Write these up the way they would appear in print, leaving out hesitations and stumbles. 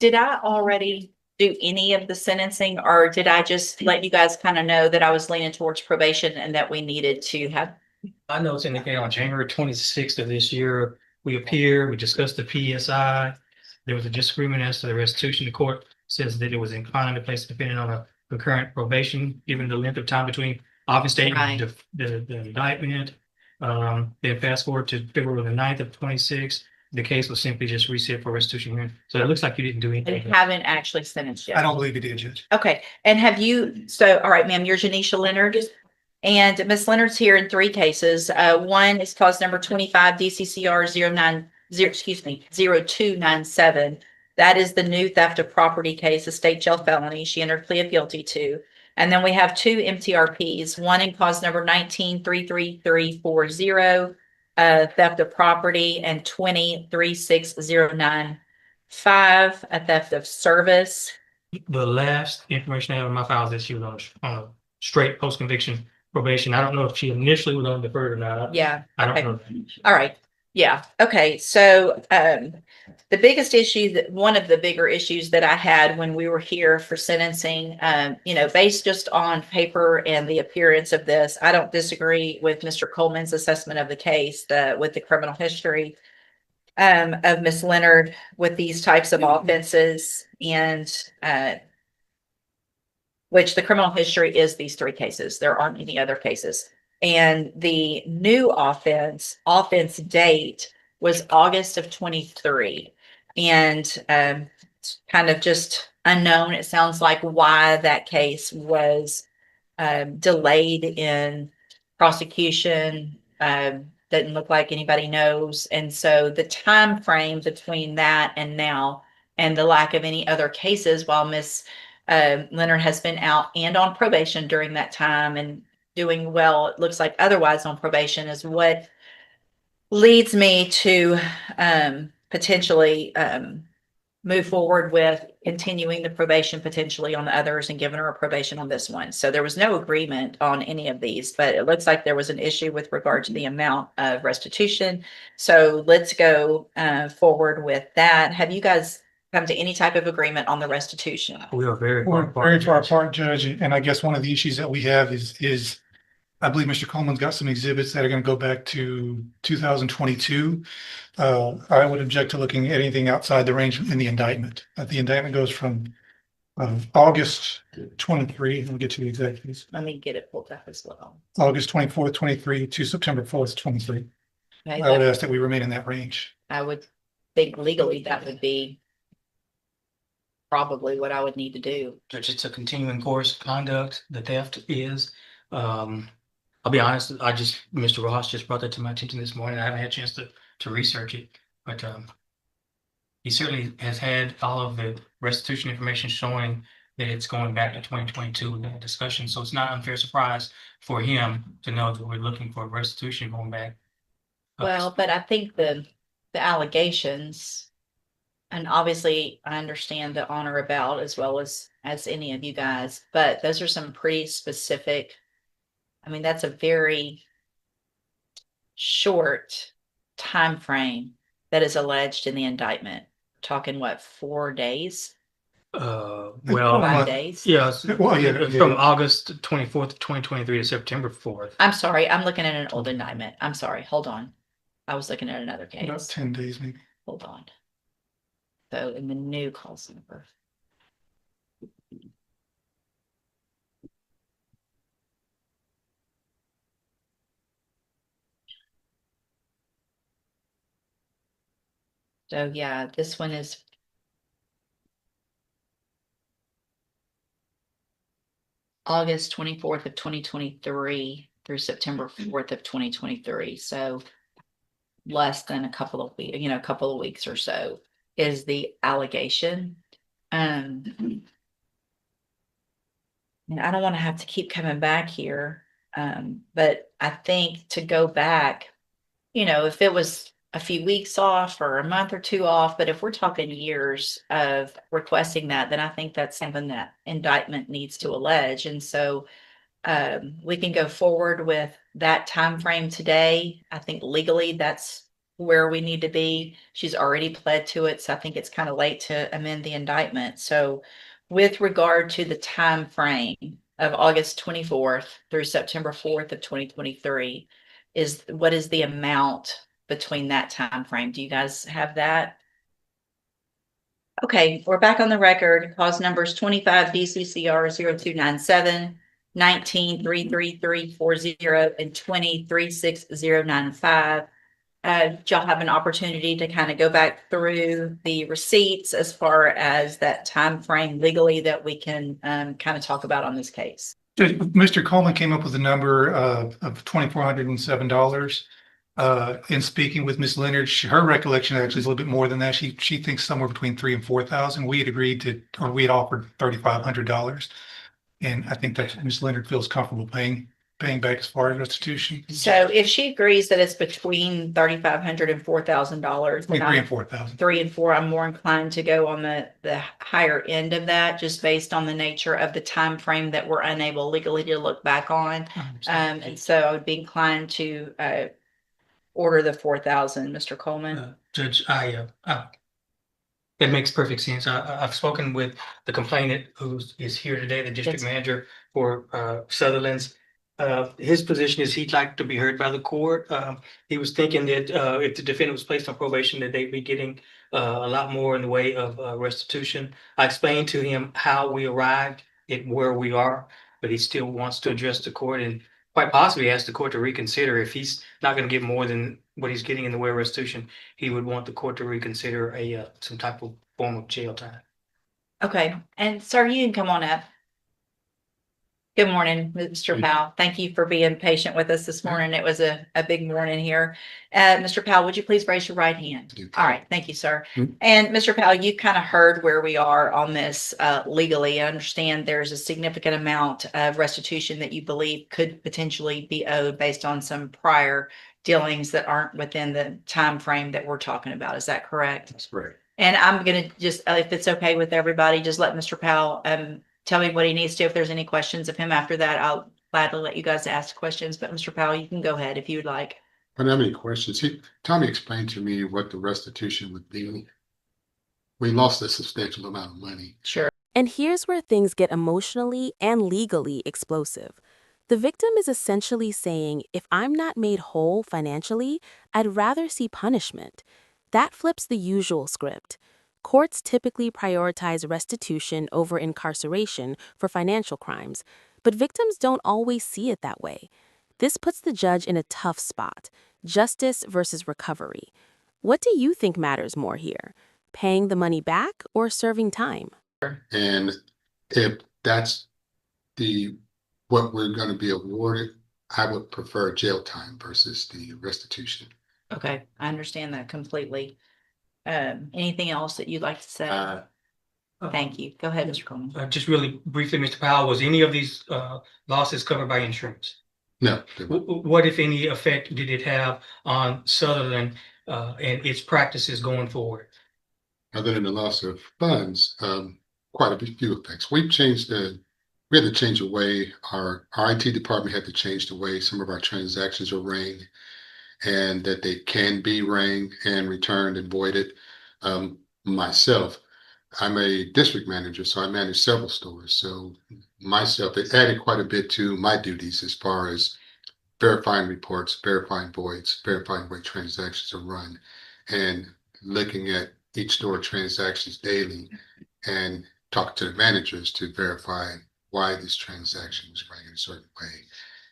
did I already do any of the sentencing, or did I just let you guys kind of know that I was leaning towards probation and that we needed to have? I know it's indicated on January 26th of this year, we appeared, we discussed the PSI. There was a disagreement as to the restitution. The court says that it was inclined to place the defendant on a concurrent probation, given the length of time between office date and Right. the indictment. Then fast forward to February the 9th of 26, the case was simply just reset for restitution hearing. So it looks like you didn't do And anything. haven't actually sentenced I yet. don't believe you did, Judge. Okay, and have you, so, all right, ma'am, you're Janisha Leonard. And Miss Leonard's here in three cases. One is cause number 25 DCCR 0297. That is the new theft of property case, a state jail felony. She entered plea of guilty to. And then we have two MTRPs, one in cause number 19-33340, theft of property, and 20-36095, a theft of service. The last information I have in my files is she was on a straight post-conviction probation. I don't know if she initially was on deferred or not. Yeah. I don't Okay. know. All right. Yeah. Okay. So, the biggest issue that one of the bigger issues that I had when we were here for sentencing, based just on paper and the appearance of this, I don't disagree with Mr. Coleman's assessment of the case, with the criminal history of Miss Leonard with these types of offenses, and which the criminal history is these three cases. There aren't any other cases. And the new offense date was August of 23. And it's kind of just unknown. It sounds like why that case was delayed in prosecution. Doesn't look like anybody knows. And so the time frame between that and now, and the lack of any other cases while Miss Leonard has been out and on probation during that time and doing well, it looks like otherwise on probation, is what leads me to potentially move forward with continuing the probation potentially on the others and giving her a probation on this one. So there was no agreement on any of these, but it looks like there was an issue with regard to the amount of restitution. So let's go forward with that. Have you guys come to any type of agreement on the restitution? We are very We're far apart. very far apart, Judge, and I guess one of the issues that we have is I believe Mr. Coleman's got some exhibits that are going to go back to 2022. I would object to looking at anything outside the range in the indictment. The indictment goes from August 23, we'll get to the exact dates. Let me get it pulled up as well. August 24th, 23 to September 4th, 23. Okay, I would ask that we remain in that range. I would think legally that would be probably what I would need to do. Judge, it's a continuing course of conduct. The theft is, I'll be honest, Mr. Ross just brought that to my attention this morning. I haven't had a chance to research it, but he certainly has had all of the restitution information showing that it's going back to 2022 in that discussion. So it's not an unfair surprise for him to know that we're looking for restitution going back. Well, but I think the allegations, and obviously I understand the honor about as well as any of you guys, but those are some pretty specific. I mean, that's a very short time frame that is alleged in the indictment. Talking what, 4 days? Well, 5 days? yes. Well, yeah. From August 24th, 2023 to September 4th. I'm sorry, I'm looking at an old indictment. I'm sorry, hold on. I was looking at another About case. 10 days, maybe. Hold on. So in the new call number. So yeah, this one is August 24th of 2023 through September 4th of 2023. So less than a couple of weeks, a couple of weeks or so is the allegation. And I don't want to have to keep coming back here. But I think to go back, if it was a few weeks off or a month or two off, but if we're talking years of requesting that, then I think that's something that indictment needs to allege. And so we can go forward with that time frame today. I think legally that's where we need to be. She's already pled to it, so I think it's kind of late to amend the indictment. So with regard to the time frame of August 24th through September 4th of 2023, what is the amount between that time frame? Do you guys have that? Okay, we're back on the record. Cause numbers 25 DCCR 0297, 19 33340, and 20 36095. Y'all have an opportunity to kind of go back through the receipts as far as that time frame legally that we can kind of talk about on this case. Mr. Coleman came up with a number of $2,407. In speaking with Ms. Leonard, her recollection actually is a little bit more than that. She thinks somewhere between 3,000 and 4,000. We had agreed to, or we had offered $3,500. And I think that Ms. Leonard feels comfortable paying back as far as restitution. So if she agrees that it's between $3,500 and $4,000, Between 3,000 and 4,000. 3 and 4, I'm more inclined to go on the higher end of that, just based on the nature of the time frame that we're unable legally to look back on. And so I would be inclined to order the 4,000, Mr. Coleman. Judge, that makes perfect sense. I've spoken with the complainant who is here today, the district Yes. manager for Sutherland's. His position is he'd like to be heard by the court. He was thinking that if the defendant was placed on probation, that they'd be getting a lot more in the way of restitution. I explained to him how we arrived at where we are, but he still wants to address the court and quite possibly ask the court to reconsider. If he's not going to get more than what he's getting in the way of restitution, he would want the court to reconsider some type of form of jail time. Okay, and sir, you can come on up. Good morning, Mr. Powell. Thank you for being patient with us this morning. It was a big morning here. Mr. Powell, would you please raise your right hand? All right, thank you, sir. And Mr. Powell, you kind of heard where we are on this legally. I understand there's a significant amount of restitution that you believe could potentially be owed based on some prior dealings that aren't within the time frame that we're talking about. Is that correct? That's correct. And I'm gonna just, if it's okay with everybody, just let Mr. Powell tell me what he needs to. If there's any questions of him after that, I'll gladly let you guys ask questions. But Mr. Powell, you can go ahead if you would like. I don't have any questions. Tommy explained to me what the restitution would be. We lost a substantial amount of money. Sure. And here's where things get emotionally and legally explosive. The victim is essentially saying, if I'm not made whole financially, I'd rather see punishment. That flips the usual script. Courts typically prioritize restitution over incarceration for financial crimes, but victims don't always see it that way. This puts the judge in a tough spot: justice versus recovery. What do you think matters more here? Paying the money back or serving time? And if that's what we're going to be awarded, I would prefer jail time versus the restitution. Okay, I understand that completely. Anything else that you'd like to say? Thank you. Go ahead, Mr. Coleman. Just really briefly, Mr. Powell, was any of these losses covered by insurance? No. What, if any, effect did it have on Sutherland and its practices going forward? Other than the loss of funds, quite a few effects. We had to change the way our IT department had to change the way some of our transactions are rang, and that they can be rang and returned and voided. Myself, I'm a district manager, so I manage several stores. So myself, it added quite a bit to my duties as far as verifying reports, verifying voids, verifying the way transactions are run, and looking at each store transactions daily and talking to the managers to verify why this transaction was rang in a certain way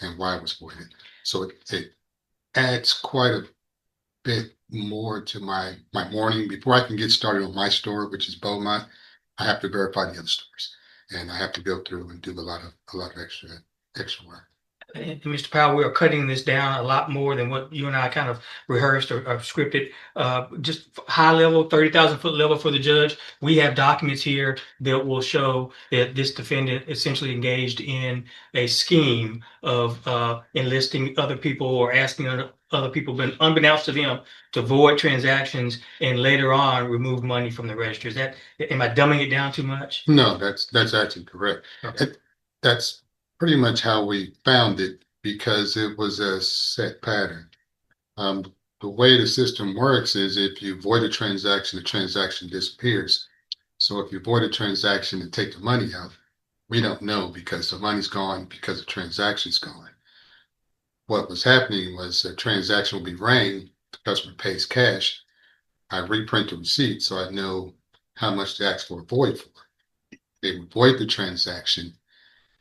and why it was voided. So it adds quite a bit more to my morning. Before I can get started on my store, which is Beaumont, I have to verify the other stores, and I have to go through and do a lot of extra work. And Mr. Powell, we are cutting this down a lot more than what you and I kind of rehearsed or scripted. Just high level, 30,000-foot level for the judge. We have documents here that will show that this defendant essentially engaged in a scheme of enlisting other people or asking other people, but unbeknownst to them, to void transactions and later on remove money from the register. Am I dumbing it down too much? No, that's actually correct. Okay. That's pretty much how we found it, because it was a set pattern. the way the system works is if you void a transaction, the transaction disappears. So if you void a transaction and take the money out, we don't know because the money's gone because the transaction's gone. What was happening was a transaction will be rang, the customer pays cash. I reprint the receipt so I know how much to ask for a void for. They would void the transaction,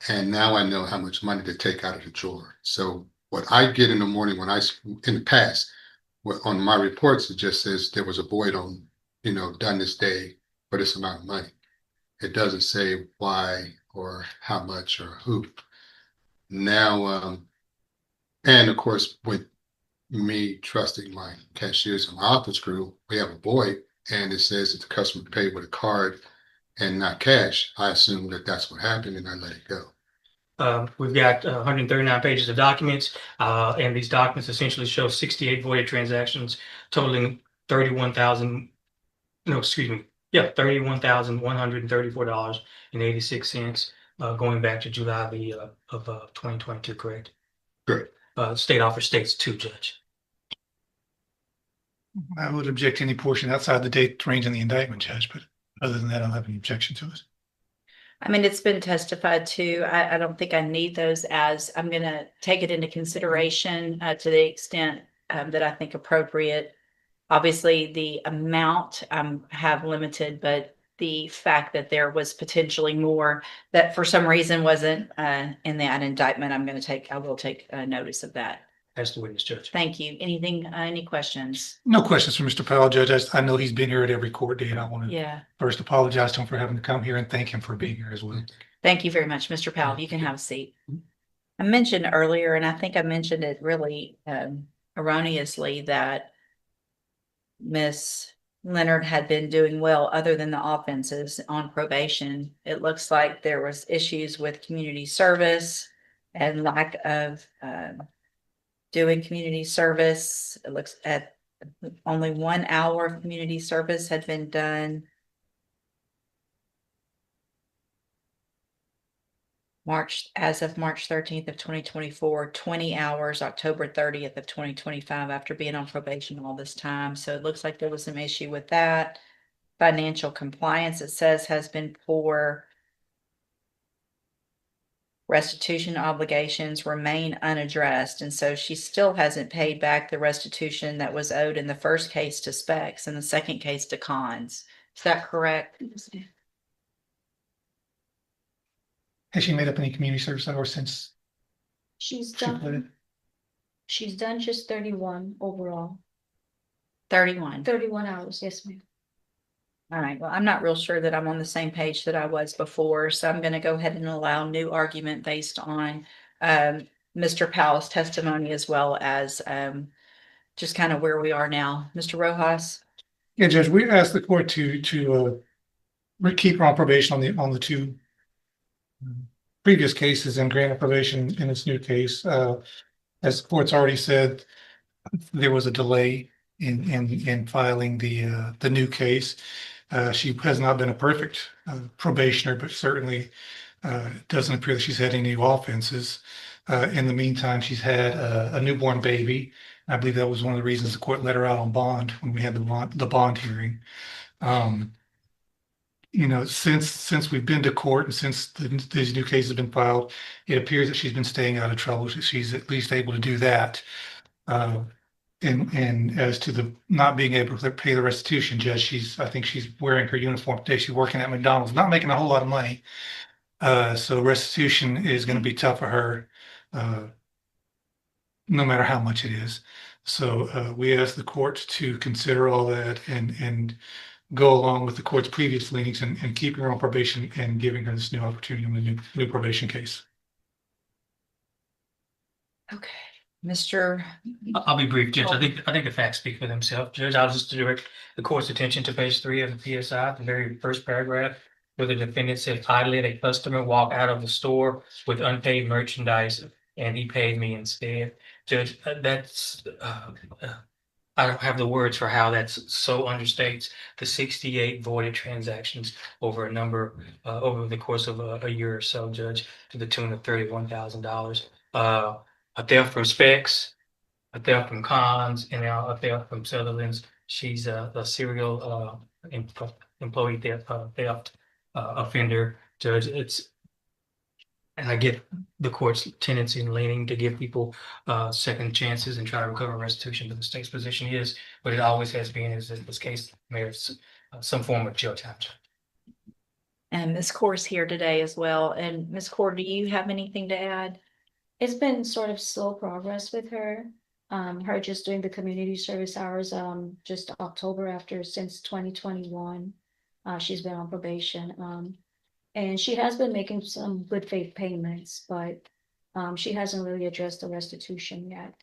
and now I know how much money to take out of the drawer. So what I get in the morning in the past, on my reports, it just says there was a void on, done this day for this amount of money. It doesn't say why or how much or who. Now, and of course, with me trusting my cashiers and my office crew, we have a void and it says that the customer paid with a card and not cash. I assume that that's what happened and I let it go. We've got 139 pages of documents, and these documents essentially show 68 voided transactions totaling 31,000. No, excuse me. Yeah, $31,134.86, going back to July of 2022. Correct. Correct. State offer states too, Judge. I would object to any portion outside the date range in the indictment, Judge, but other than that, I don't have any objection to it. I mean, it's been testified to. I don't think I need those as I'm going to take it into consideration to the extent that I think appropriate. Obviously, the amount have limited, but the fact that there was potentially more that for some reason wasn't in that indictment, I will take notice of that. As the witness, Judge. Thank you. Anything, any questions? No questions for Mr. Powell, Judge. I know he's been here at every court date. I want to Yeah. first apologize to him for having to come here and thank him for being here as well. Thank you very much, Mr. Powell. You can have a seat. I mentioned earlier, and I think I mentioned it really erroneously, that Miss Leonard had been doing well other than the offenses on probation. It looks like there was issues with community service and lack of doing community service. It looks at only 1 hour of community service had been done. As of March 13th of 2024, 20 hours, October 30th of 2025, after being on probation all this time. So it looks like there was some issue with that. Financial compliance, it says, has been poor. Restitution obligations remain unaddressed, and so she still hasn't paid back the restitution that was owed in the first case to Specs and the second case to Cons. Is that correct? Has she made up any community service hours since She's she pleaded? done just 31 overall. 31. 31 hours, yes, ma'am. All right, well, I'm not real sure that I'm on the same page that I was before, so I'm going to go ahead and allow new argument based on Mr. Powell's testimony as well as just kind of where we are now. Mr. Rojas? Yeah, Judge, we asked the court to keep her on probation on the two previous cases and grant probation in this new case. As the court's already said, there was a delay in filing the new case. She has not been a perfect probationer, but certainly doesn't appear that she's had any new offenses. In the meantime, she's had a newborn baby. I believe that was one of the reasons the court let her out on bond when we had the bond hearing. Since we've been to court and since these new cases have been filed, it appears that she's been staying out of trouble. She's at least able to do that. And as to the not being able to pay the restitution, Judge, I think she's wearing her uniform today. She's working at McDonald's, not making a whole lot of money. So restitution is going to be tough for her, no matter how much it is. So we ask the court to consider all that and go along with the court's previous leanings and keeping her on probation and giving her this new opportunity on the new probation case. Okay, Mr. I'll be brief, Judge. I think the facts speak for themselves, Judge. I'll just direct the court's attention to page 3 of the PSI, the very first paragraph, where the defendant said, "I let a customer walk out of the store with unpaid merchandise, and he paid me instead." Judge, I don't have the words for how that's so understates the 68 voided transactions over over the course of a year or so, Judge, to the tune of $31,000. A theft from Specs, a theft from Cons and now a theft from Sutherland's. She's a serial employee theft offender. Judge, and I get the court's tendency and leaning to give people second chances and try to recover restitution, but the state's position is, but it always has been, is that this case merits some form of jail time. And Ms. Core's here today as well. And Ms. Core, do you have anything to add? It's been sort of slow progress with her. Her just doing the community service hours, just October since 2021. She's been on probation. And she has been making some good faith payments, but she hasn't really addressed the restitution yet.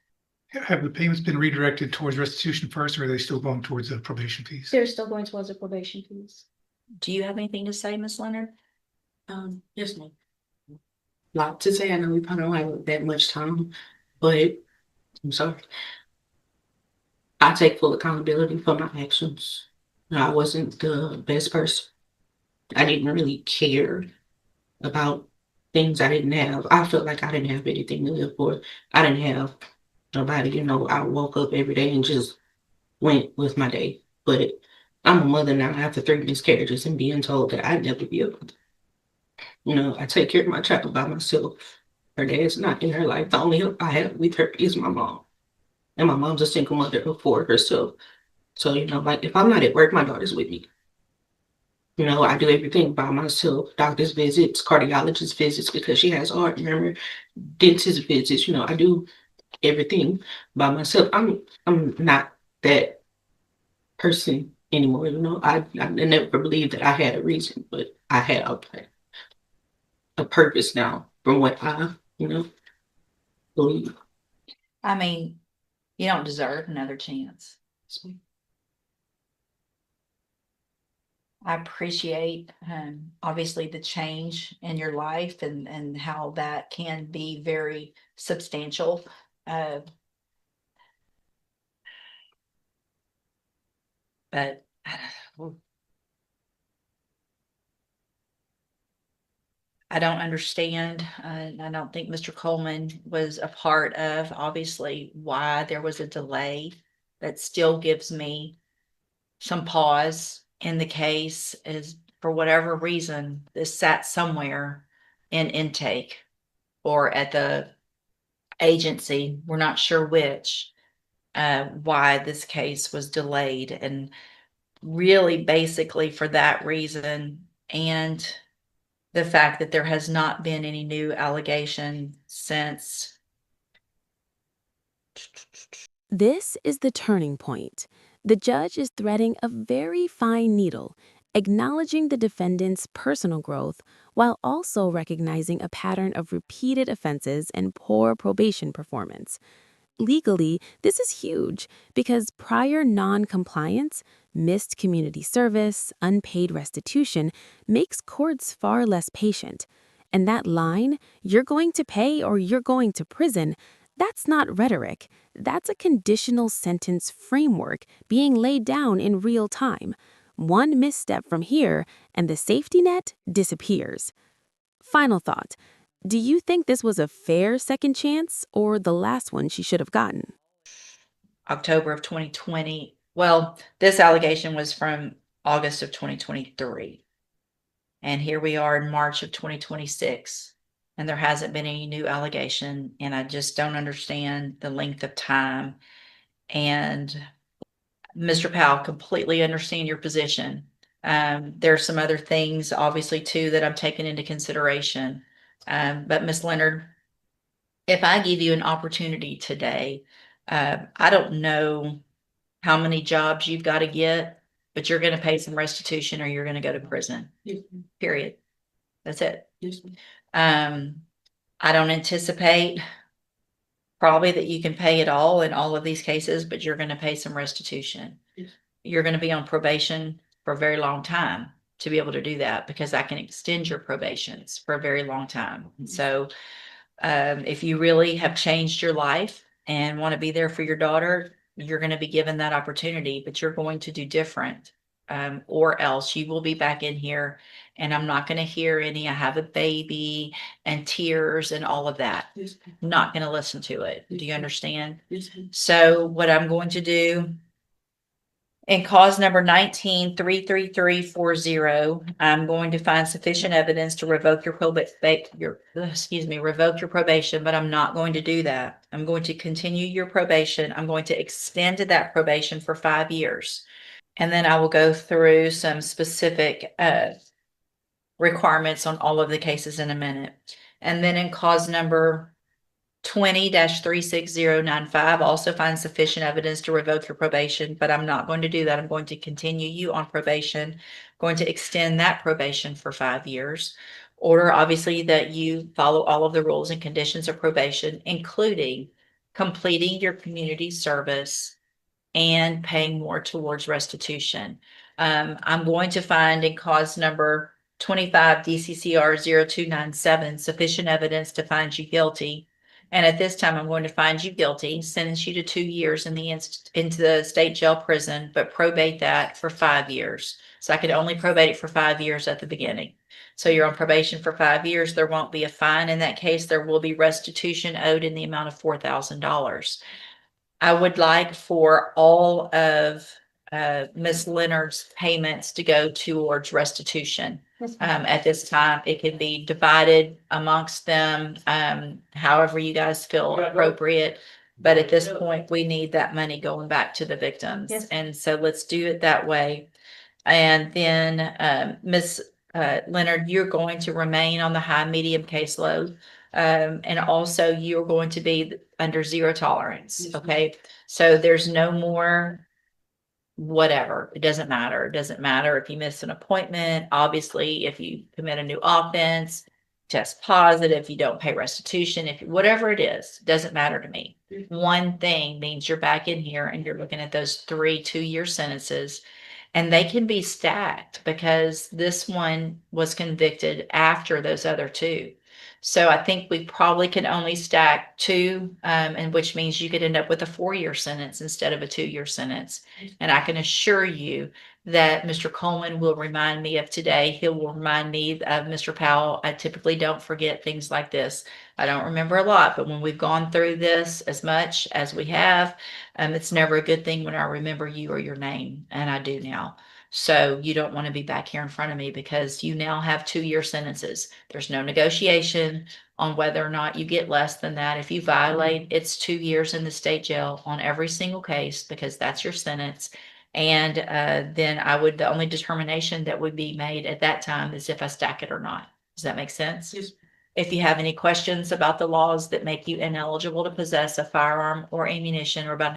Have the payments been redirected towards restitution first, or are they still going towards the probation fees? They're still going towards the probation fees. Do you have anything to say, Ms. Leonard? Yes, ma'am. Lot to say, I know we probably don't have that much time, but I'm sorry. I take full accountability for my actions. I wasn't the best person. I didn't really care about things I didn't have. I felt like I didn't have anything to live for. I didn't have nobody, I woke up every day and just went with my day. But I'm a mother now after 3 miscarriages and being told that I'd never be able to. I take care of my child by myself. Her dad's not in her life. The only help I have with her is my mom. And my mom's a single mother of 4 herself. So, like if I'm not at work, my daughter's with me. I do everything by myself. Doctor's visits, cardiologist visits because she has heart murmur, dentist visits. I do everything by myself. I'm not that person anymore. I never believed that I had a reason, but I had a purpose now from what I believe. I mean, you don't deserve another chance. I appreciate obviously the change in your life and how that can be very substantial. But I don't understand. I don't think Mr. Coleman was a part of obviously why there was a delay. That still gives me some pause in the case, is for whatever reason, this sat somewhere in intake or at the agency. We're not sure which, why this case was delayed, and really basically for that reason, and the fact that there has not been any new allegation since. This is the turning point. The judge is threading a very fine needle, acknowledging the defendant's personal growth while also recognizing a pattern of repeated offenses and poor probation performance. Legally, this is huge because prior non-compliance, missed community service, unpaid restitution makes courts far less patient. And that line, you're going to pay or you're going to prison, that's not rhetoric. That's a conditional sentence framework being laid down in real time. One misstep from here, and the safety net disappears. Final thought. Do you think this was a fair second chance or the last one she should have gotten? October of 2020. Well, this allegation was from August of 2023. And here we are in March of 2026. And there hasn't been any new allegation. And I just don't understand the length of time. And Mr. Powell, completely understand your position. There are some other things, obviously, too, that I'm taking into consideration. But Ms. Leonard, if I give you an opportunity today, I don't know how many jobs you've got to get, but you're going to pay some restitution or you're going to go to prison. Yes, Period. That's it. yes, I don't anticipate probably that you can pay it all in all of these cases, but you're going to pay some restitution. Yes. You're going to be on probation for a very long time to be able to do that, because I can extend your probations for a very long time. And so if you really have changed your life and want to be there for your daughter, you're going to be given that opportunity, but you're going to do different or else you will be back in here and I'm not going to hear any, I have a baby and tears and all of that. Yes, Not going to listen to it. Do you understand? yes, So what I'm going to do in cause number 19-33340, I'm going to find sufficient evidence to revoke your revoke your probation, but I'm not going to do that. I'm going to continue your probation. I'm going to extend that probation for 5 years. And then I will go through some specific requirements on all of the cases in a minute. And then in cause number 20-36095, also find sufficient evidence to revoke your probation, but I'm not going to do that. I'm going to continue you on probation, going to extend that probation for 5 years. Order, obviously, that you follow all of the rules and conditions of probation, including completing your community service and paying more towards restitution. I'm going to find in cause number 25 DCCR 0297 sufficient evidence to find you guilty. And at this time, I'm going to find you guilty, sentence you to 2 years into the state jail prison, but probate that for 5 years. So I could only probate it for 5 years at the beginning. So you're on probation for 5 years. There won't be a fine in that case. There will be restitution owed in the amount of $4,000. I would like for all of Ms. Leonard's payments to go towards restitution. At this time, it can be divided amongst them, however you guys feel appropriate. But at this point, we need that money going back to the victims. Yes. And so let's do it that way. And then Ms. Leonard, you're going to remain on the high medium caseload. And also you're going to be under zero tolerance. Yes, ma'am. Okay. So there's no more whatever. It doesn't matter. It doesn't matter if you miss an appointment. Obviously, if you commit a new offense, test positive, you don't pay restitution, if whatever it is, doesn't matter to me. One thing means you're back in here and you're looking at those 3 2-year sentences. And they can be stacked because this one was convicted after those other 2. So I think we probably can only stack 2, and which means you could end up with a 4-year sentence instead of a 2-year sentence. And I can assure you that Mr. Coleman will remind me of today. He will remind me of Mr. Powell. I typically don't forget things like this. I don't remember a lot, but when we've gone through this as much as we have, it's never a good thing when I remember you or your name, and I do now. So you don't want to be back here in front of me because you now have 2-year sentences. There's no negotiation on whether or not you get less than that. If you violate, it's 2 years in the state jail on every single case because that's your sentence. And then the only determination that would be made at that time is if I stack it or not. Does that make sense? Yes. If you have any questions about the laws that make you ineligible to possess a firearm or ammunition or about